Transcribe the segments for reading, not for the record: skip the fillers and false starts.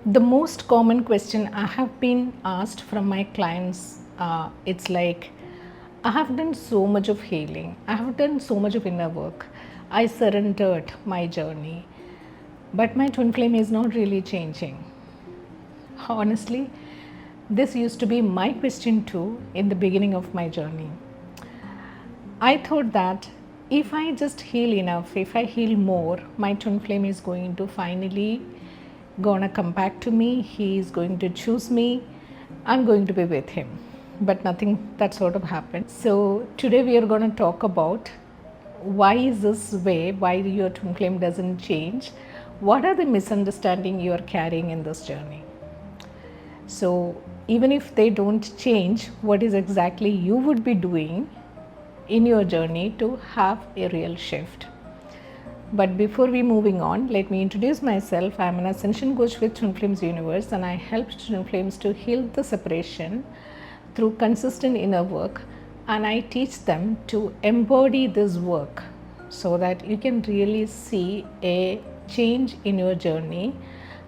The most common question I have been asked from my clients, it's like, I have done so much of healing, I have done so much of inner work, I surrendered my journey, but my twin flame is not really changing. Honestly, this used to be my question too in the beginning of my journey. I thought that if I just heal enough, if I heal more, my twin flame is going to finally gonna come back to me. He is going to choose me. I'm going to be with him. But nothing that sort of happened. So today we are going to talk about why is this way, why your twin flame doesn't change, what are the misunderstandings you are carrying in this journey. So even if they don't change, what is exactly you would be doing in your journey to have a real shift. But before we moving on, let me introduce myself. I am an ascension coach with Twin Flames Universe, and I help twin flames to heal the separation through consistent inner work, and I teach them to embody this work so that you can really see a change in your journey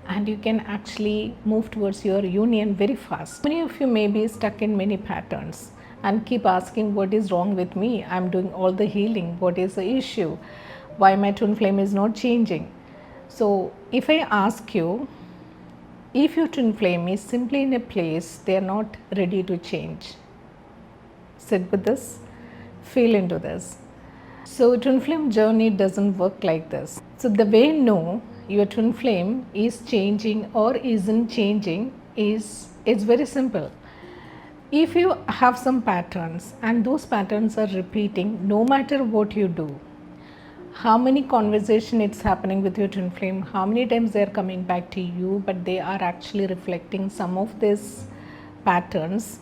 and you can actually move towards your union very fast. Many of you may be stuck in many patterns and keep asking, what is wrong with me? I'm doing all the healing. What is the issue? Why my twin flame is not changing? So if I ask you, if your twin flame is simply in a place they are not ready to change, sit with this, feel into this. So twin flame journey doesn't work like this. So the way you know your twin flame is changing or isn't changing is, it's very simple. If you have some patterns and those patterns are repeating no matter what you do, how many conversation it's happening with your twin flame, how many times they are coming back to you, but they are actually reflecting some of these patterns,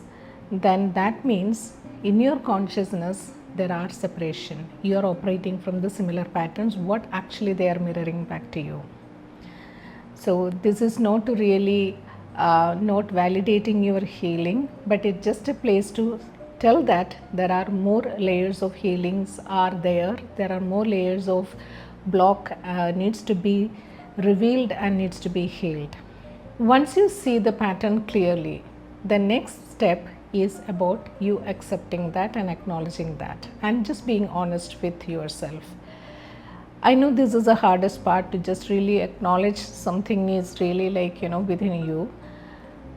then that means in your consciousness there are separation. You are operating from the similar patterns, what actually they are mirroring back to you. So this is not to really not validating your healing, but it's just a place to tell that there are more layers of healings are there. There are more layers of block needs to be revealed and needs to be healed. Once you see the pattern clearly, the next step is about you accepting that and acknowledging that and just being honest with yourself. I know this is the hardest part, to just really acknowledge something is really within you.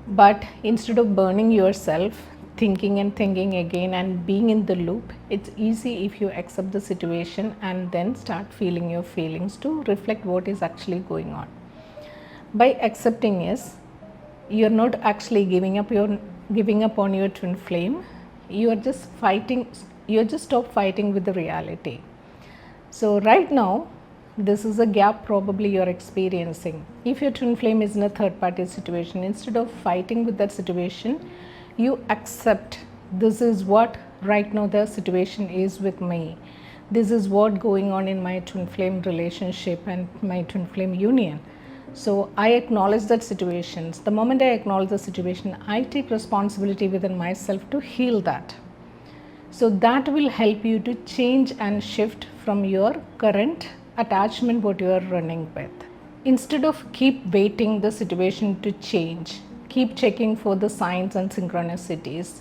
But instead of burning yourself, thinking and thinking again and being in the loop, it's easy if you accept the situation and then start feeling your feelings to reflect what is actually going on. By accepting is, you're not actually giving up on your twin flame. You are just fighting, you just stop fighting with the reality. So right now, this is a gap probably you're experiencing. If your twin flame is in a third party situation, instead of fighting with that situation, you accept this is what right now the situation is with me. This is what going on in my twin flame relationship and my twin flame union. So I acknowledge that situations. The moment I acknowledge the situation, I take responsibility within myself to heal that. So that will help you to change and shift from your current attachment what you are running with. Instead of keep waiting the situation to change, keep checking for the signs and synchronicities,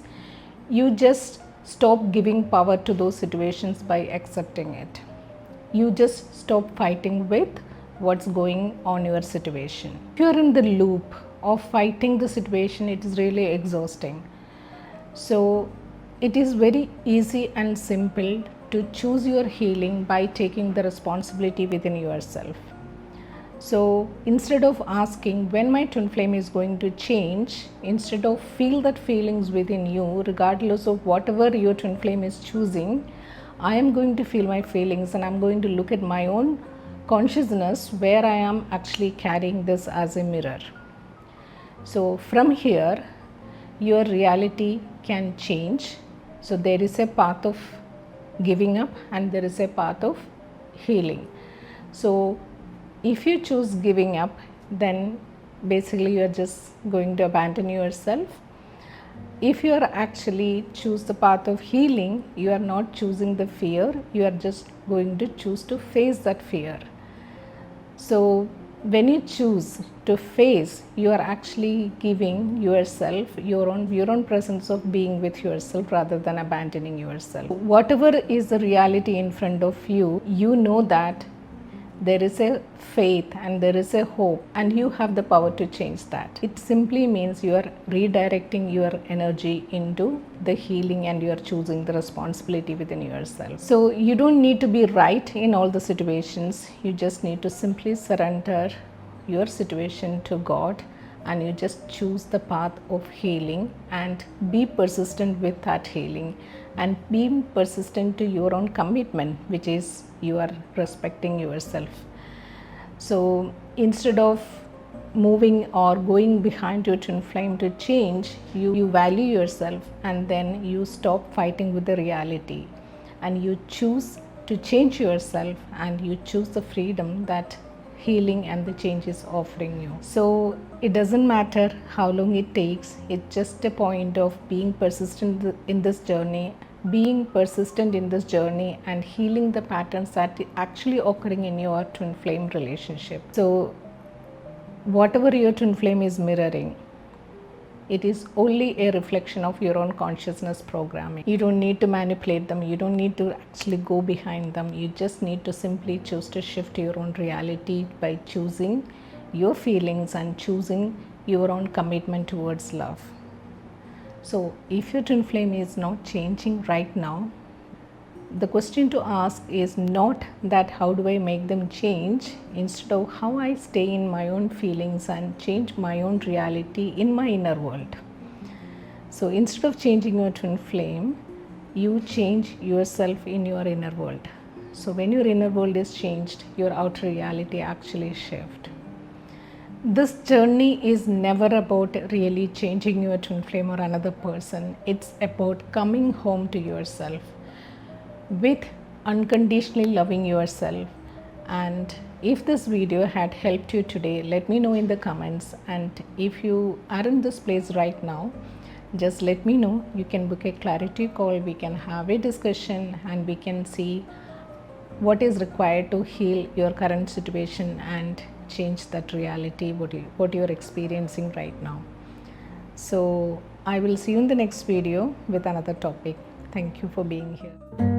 you just stop giving power to those situations by accepting it. You just stop fighting with what's going on your situation. If you're in the loop of fighting the situation, it is really exhausting. So it is very easy and simple to choose your healing by taking the responsibility within yourself. So instead of asking when my twin flame is going to change, instead of feel that feelings within you, regardless of whatever your twin flame is choosing, I am going to feel my feelings and I'm going to look at my own consciousness where I am actually carrying this as a mirror. So from here, your reality can change. So there is a path of giving up and there is a path of healing. So if you choose giving up, then basically you are just going to abandon yourself. If you are actually choose the path of healing, you are not choosing the fear, you are just going to choose to face that fear. So When you choose to face, you are actually giving yourself your own presence of being with yourself rather than abandoning yourself. Whatever is the reality in front of you, you know that there is a faith and there is a hope, and you have the power to change that. It simply means you are redirecting your energy into the healing, and you are choosing the responsibility within yourself. So you don't need to be right in all the situations. You just need to simply surrender your situation to God, and you just choose the path of healing and be persistent with that healing, and being persistent to your own commitment, which is you are respecting yourself. So instead of moving or going behind your twin flame to change, you value yourself, and then you stop fighting with the reality, and you choose to change yourself, and you choose the freedom that healing and the change is offering you. So it doesn't matter how long it takes, it's just a point of being persistent in this journey, and healing the patterns that are actually occurring in your twin flame relationship. So whatever your twin flame is mirroring, it is only a reflection of your own consciousness programming. You don't need to manipulate them. You don't need to actually go behind them. You just need to simply choose to shift your own reality by choosing your feelings and choosing your own commitment towards love. So if your twin flame is not changing right now, the question to ask is not that how do I make them change, instead of how I stay in my own feelings and change my own reality in my inner world. So instead of changing your twin flame, you change yourself in your inner world. So when your inner world is changed, your outer reality actually shifts. This journey is never about really changing your twin flame or another person. It's about coming home to yourself with unconditionally loving yourself. And if this video had helped you today, let me know in the comments. And if you are in this place right now, just let me know. You can book a clarity call, we can have a discussion, and we can see what is required to heal your current situation and change that reality what you're experiencing right now. So I will see you in the next video with another topic. Thank you for being here.